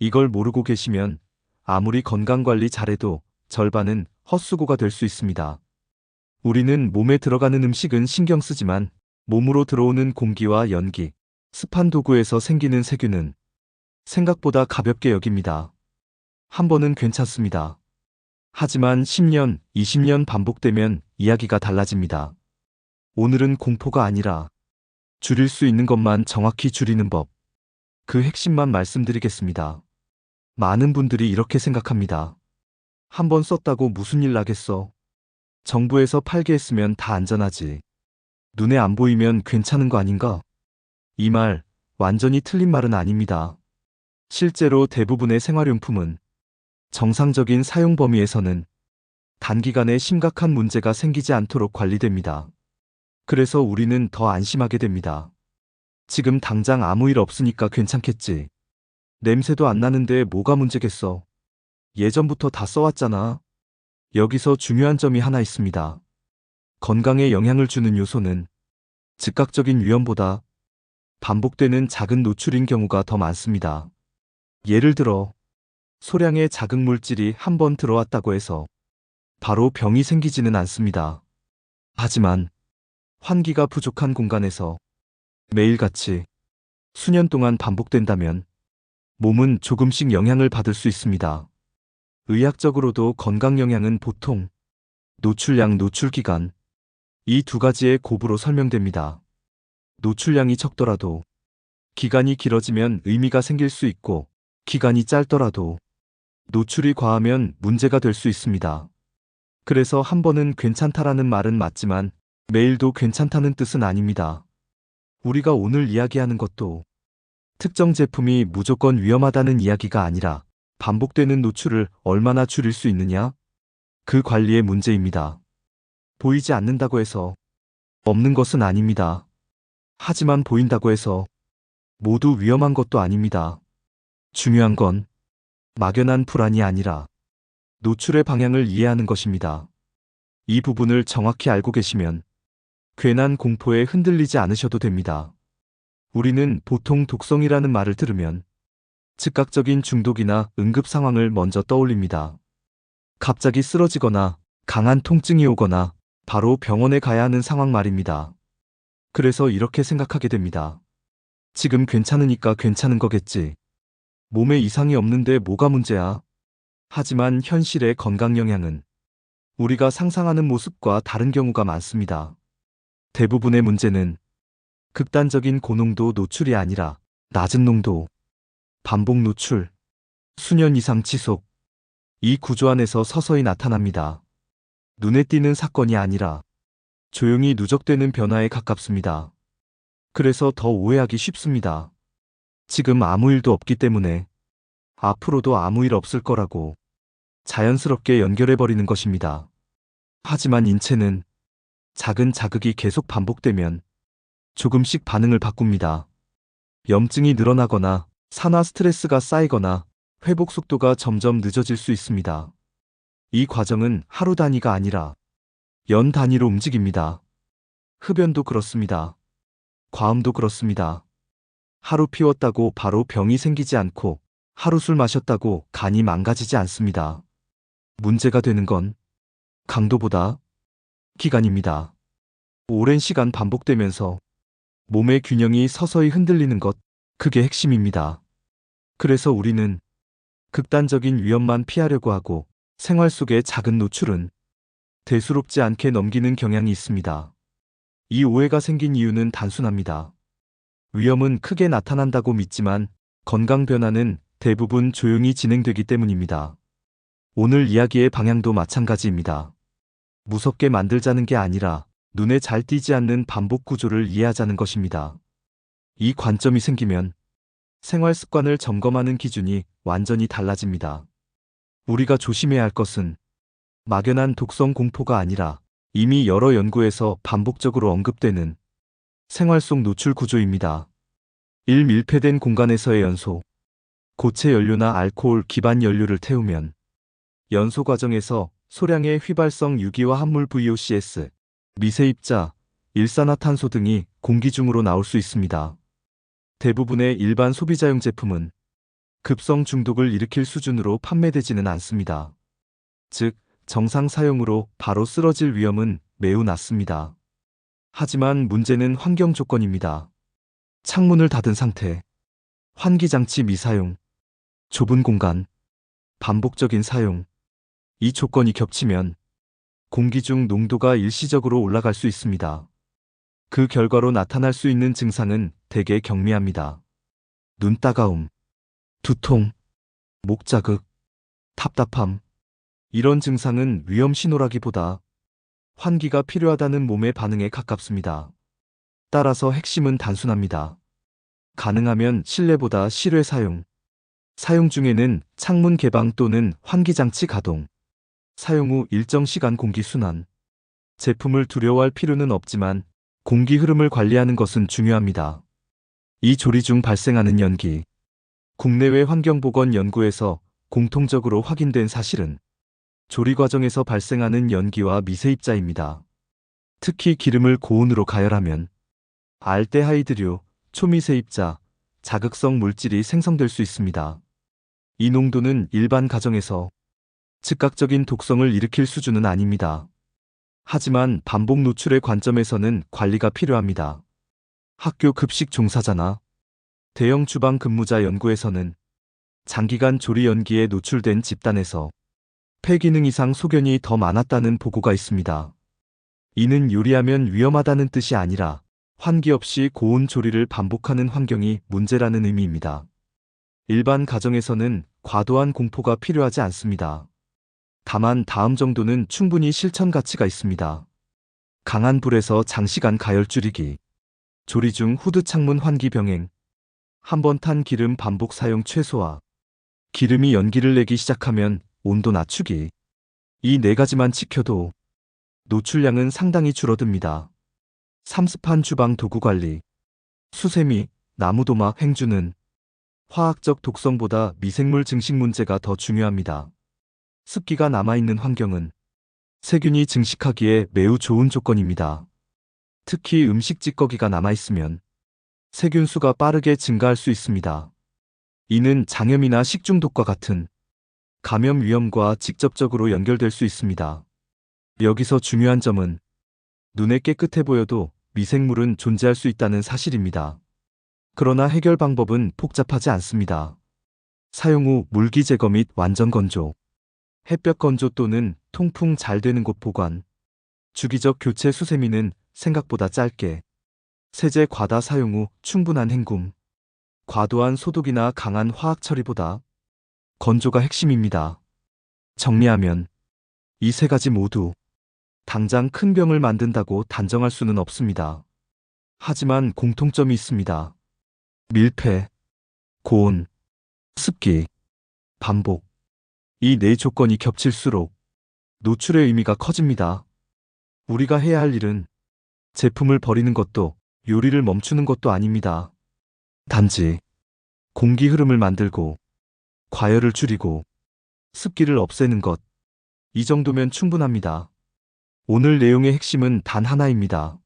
이걸 모르고 계시면 아무리 건강관리 잘해도 절반은 헛수고가 될 수 있습니다. 우리는 몸에 들어가는 음식은 신경 쓰지만 몸으로 들어오는 공기와 연기, 습한 도구에서 생기는 세균은 생각보다 가볍게 여깁니다. 한 번은 괜찮습니다. 하지만 10년, 20년 반복되면 이야기가 달라집니다. 오늘은 공포가 아니라 줄일 수 있는 것만 정확히 줄이는 법, 그 핵심만 말씀드리겠습니다. 많은 분들이 이렇게 생각합니다. 한 번 썼다고 무슨 일 나겠어? 정부에서 팔게 했으면 다 안전하지. 눈에 안 보이면 괜찮은 거 아닌가? 이 말, 완전히 틀린 말은 아닙니다. 실제로 대부분의 생활용품은 정상적인 사용 범위에서는 단기간에 심각한 문제가 생기지 않도록 관리됩니다. 그래서 우리는 더 안심하게 됩니다. 지금 당장 아무 일 없으니까 괜찮겠지. 냄새도 안 나는데 뭐가 문제겠어. 예전부터 다 써왔잖아. 여기서 중요한 점이 하나 있습니다. 건강에 영향을 주는 요소는 즉각적인 위험보다 반복되는 작은 노출인 경우가 더 많습니다. 예를 들어, 소량의 자극 물질이 한 번 들어왔다고 해서 바로 병이 생기지는 않습니다. 하지만 환기가 부족한 공간에서 매일같이 수년 동안 반복된다면 몸은 조금씩 영향을 받을 수 있습니다. 의학적으로도 건강 영향은 보통 노출량, 노출기간, 이 두 가지의 곱으로 설명됩니다. 노출량이 적더라도 기간이 길어지면 의미가 생길 수 있고, 기간이 짧더라도 노출이 과하면 문제가 될 수 있습니다. 그래서 한 번은 괜찮다라는 말은 맞지만 매일도 괜찮다는 뜻은 아닙니다. 우리가 오늘 이야기하는 것도 특정 제품이 무조건 위험하다는 이야기가 아니라 반복되는 노출을 얼마나 줄일 수 있느냐? 그 관리의 문제입니다. 보이지 않는다고 해서 없는 것은 아닙니다. 하지만 보인다고 해서 모두 위험한 것도 아닙니다. 중요한 건 막연한 불안이 아니라 노출의 방향을 이해하는 것입니다. 이 부분을 정확히 알고 계시면 괜한 공포에 흔들리지 않으셔도 됩니다. 우리는 보통 독성이라는 말을 들으면 즉각적인 중독이나 응급 상황을 먼저 떠올립니다. 갑자기 쓰러지거나 강한 통증이 오거나 바로 병원에 가야 하는 상황 말입니다. 그래서 이렇게 생각하게 됩니다. 지금 괜찮으니까 괜찮은 거겠지. 몸에 이상이 없는데 뭐가 문제야? 하지만 현실의 건강 영향은 우리가 상상하는 모습과 다른 경우가 많습니다. 대부분의 문제는 극단적인 고농도 노출이 아니라 낮은 농도, 반복 노출, 수년 이상 지속, 이 구조 안에서 서서히 나타납니다. 눈에 띄는 사건이 아니라 조용히 누적되는 변화에 가깝습니다. 그래서 더 오해하기 쉽습니다. 지금 아무 일도 없기 때문에 앞으로도 아무 일 없을 거라고 자연스럽게 연결해버리는 것입니다. 하지만 인체는 작은 자극이 계속 반복되면 조금씩 반응을 바꿉니다. 염증이 늘어나거나 산화 스트레스가 쌓이거나 회복 속도가 점점 늦어질 수 있습니다. 이 과정은 하루 단위가 아니라 연 단위로 움직입니다. 흡연도 그렇습니다. 과음도 그렇습니다. 하루 피웠다고 바로 병이 생기지 않고 하루 술 마셨다고 간이 망가지지 않습니다. 문제가 되는 건 강도보다 기간입니다. 오랜 시간 반복되면서 몸의 균형이 서서히 흔들리는 것, 그게 핵심입니다. 그래서 우리는 극단적인 위험만 피하려고 하고 생활 속의 작은 노출은 대수롭지 않게 넘기는 경향이 있습니다. 이 오해가 생긴 이유는 단순합니다. 위험은 크게 나타난다고 믿지만 건강 변화는 대부분 조용히 진행되기 때문입니다. 오늘 이야기의 방향도 마찬가지입니다. 무섭게 만들자는 게 아니라 눈에 잘 띄지 않는 반복 구조를 이해하자는 것입니다. 이 관점이 생기면 생활 습관을 점검하는 기준이 완전히 달라집니다. 우리가 조심해야 할 것은 막연한 독성 공포가 아니라 이미 여러 연구에서 반복적으로 언급되는 생활 속 노출 구조입니다. 1. 밀폐된 공간에서의 연소. 고체 연료나 알코올 기반 연료를 태우면 연소 과정에서 소량의 휘발성 유기화 합물 VOCs, 미세입자, 일산화탄소 등이 공기 중으로 나올 수 있습니다. 대부분의 일반 소비자용 제품은 급성 중독을 일으킬 수준으로 판매되지는 않습니다. 즉, 정상 사용으로 바로 쓰러질 위험은 매우 낮습니다. 하지만 문제는 환경 조건입니다. 창문을 닫은 상태, 환기장치 미사용, 좁은 공간, 반복적인 사용. 이 조건이 겹치면 공기 중 농도가 일시적으로 올라갈 수 있습니다. 그 결과로 나타날 수 있는 증상은 대개 경미합니다. 눈 따가움, 두통, 목 자극, 답답함. 이런 증상은 위험 신호라기보다 환기가 필요하다는 몸의 반응에 가깝습니다. 따라서 핵심은 단순합니다. 가능하면 실내보다 실외 사용. 사용 중에는 창문 개방 또는 환기장치 가동. 사용 후 일정 시간 공기 순환. 제품을 두려워할 필요는 없지만 공기 흐름을 관리하는 것은 중요합니다. 이 조리 중 발생하는 연기. 국내외 환경보건연구에서 공통적으로 확인된 사실은 조리 과정에서 발생하는 연기와 미세입자입니다. 특히 기름을 고온으로 가열하면 알데하이드류, 초미세입자, 자극성 물질이 생성될 수 있습니다. 이 농도는 일반 가정에서 즉각적인 독성을 일으킬 수준은 아닙니다. 하지만 반복 노출의 관점에서는 관리가 필요합니다. 학교 급식 종사자나 대형 주방 근무자 연구에서는 장기간 조리 연기에 노출된 집단에서 폐기능 이상 소견이 더 많았다는 보고가 있습니다. 이는 요리하면 위험하다는 뜻이 아니라 환기 없이 고온 조리를 반복하는 환경이 문제라는 의미입니다. 일반 가정에서는 과도한 공포가 필요하지 않습니다. 다만 다음 정도는 충분히 실천 가치가 있습니다. 강한 불에서 장시간 가열 줄이기. 조리 중 후드 창문 환기 병행. 한 번 탄 기름 반복 사용 최소화. 기름이 연기를 내기 시작하면 온도 낮추기. 이 네 가지만 지켜도 노출량은 상당히 줄어듭니다. 삼습한 주방 도구 관리. 수세미, 나무도막 행주는 화학적 독성보다 미생물 증식 문제가 더 중요합니다. 습기가 남아있는 환경은 세균이 증식하기에 매우 좋은 조건입니다. 특히 음식 찌꺼기가 남아있으면 세균 수가 빠르게 증가할 수 있습니다. 이는 장염이나 식중독과 같은 감염 위험과 직접적으로 연결될 수 있습니다. 여기서 중요한 점은 눈에 깨끗해 보여도 미생물은 존재할 수 있다는 사실입니다. 그러나 해결 방법은 복잡하지 않습니다. 사용 후 물기 제거 및 완전 건조. 햇볕 건조 또는 통풍 잘 되는 곳 보관. 주기적 교체. 수세미는 생각보다 짧게. 세제 과다 사용 후 충분한 헹굼. 과도한 소독이나 강한 화학 처리보다 건조가 핵심입니다. 정리하면 이 세 가지 모두 당장 큰 병을 만든다고 단정할 수는 없습니다. 하지만 공통점이 있습니다. 밀폐, 고온, 습기, 반복. 이 네 조건이 겹칠수록 노출의 의미가 커집니다. 우리가 해야 할 일은 제품을 버리는 것도 요리를 멈추는 것도 아닙니다. 단지 공기 흐름을 만들고 과열을 줄이고 습기를 없애는 것. 이 정도면 충분합니다. 오늘 내용의 핵심은 단 하나입니다.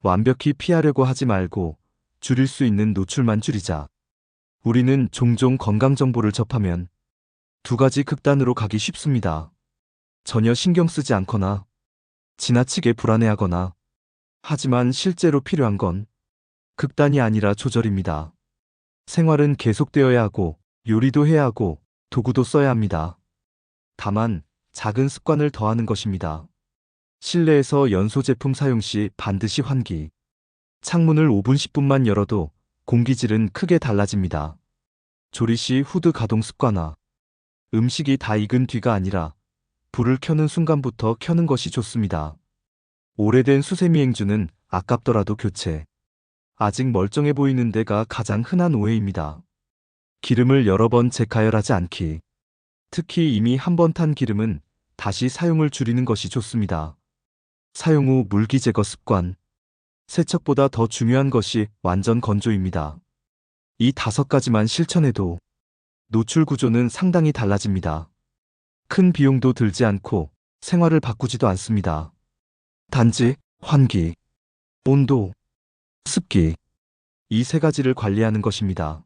완벽히 피하려고 하지 말고 줄일 수 있는 노출만 줄이자. 우리는 종종 건강 정보를 접하면 두 가지 극단으로 가기 쉽습니다. 전혀 신경 쓰지 않거나 지나치게 불안해하거나. 하지만 실제로 필요한 건 극단이 아니라 조절입니다. 생활은 계속되어야 하고 요리도 해야 하고 도구도 써야 합니다. 다만 작은 습관을 더하는 것입니다. 실내에서 연소 제품 사용 시 반드시 환기. 창문을 5분 10분만 열어도 공기질은 크게 달라집니다. 조리 시 후드 가동 습관화. 음식이 다 익은 뒤가 아니라 불을 켜는 순간부터 켜는 것이 좋습니다. 오래된 수세미 행주는 아깝더라도 교체. 아직 멀쩡해 보이는 데가 가장 흔한 오해입니다. 기름을 여러 번 재가열하지 않기. 특히 이미 한 번 탄 기름은 다시 사용을 줄이는 것이 좋습니다. 사용 후 물기 제거 습관. 세척보다 더 중요한 것이 완전 건조입니다. 이 5가지만 실천해도 노출 구조는 상당히 달라집니다. 큰 비용도 들지 않고 생활을 바꾸지도 않습니다. 단지 환기, 온도, 습기. 이 세 가지를 관리하는 것입니다.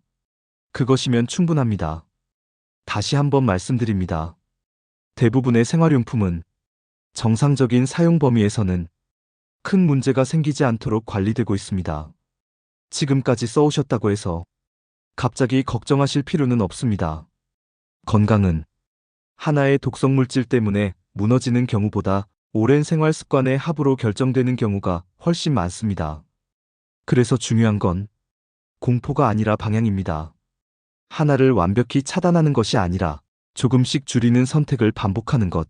그것이면 충분합니다. 다시 한번 말씀드립니다. 대부분의 생활용품은 정상적인 사용 범위에서는 큰 문제가 생기지 않도록 관리되고 있습니다. 지금까지 써오셨다고 해서 갑자기 걱정하실 필요는 없습니다. 건강은 하나의 독성 물질 때문에 무너지는 경우보다 오랜 생활 습관의 합으로 결정되는 경우가 훨씬 많습니다. 그래서 중요한 건 공포가 아니라 방향입니다. 하나를 완벽히 차단하는 것이 아니라 조금씩 줄이는 선택을 반복하는 것.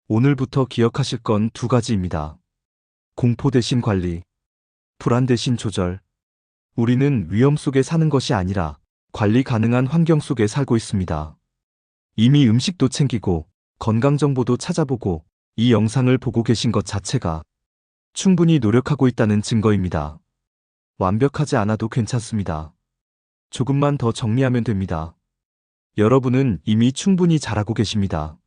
오늘부터 기억하실 건 두 가지입니다. 공포 대신 관리, 불안 대신 조절. 우리는 위험 속에 사는 것이 아니라 관리 가능한 환경 속에 살고 있습니다. 이미 음식도 챙기고 건강 정보도 찾아보고 이 영상을 보고 계신 것 자체가 충분히 노력하고 있다는 증거입니다. 완벽하지 않아도 괜찮습니다. 조금만 더 정리하면 됩니다. 여러분은 이미 충분히 잘하고 계십니다.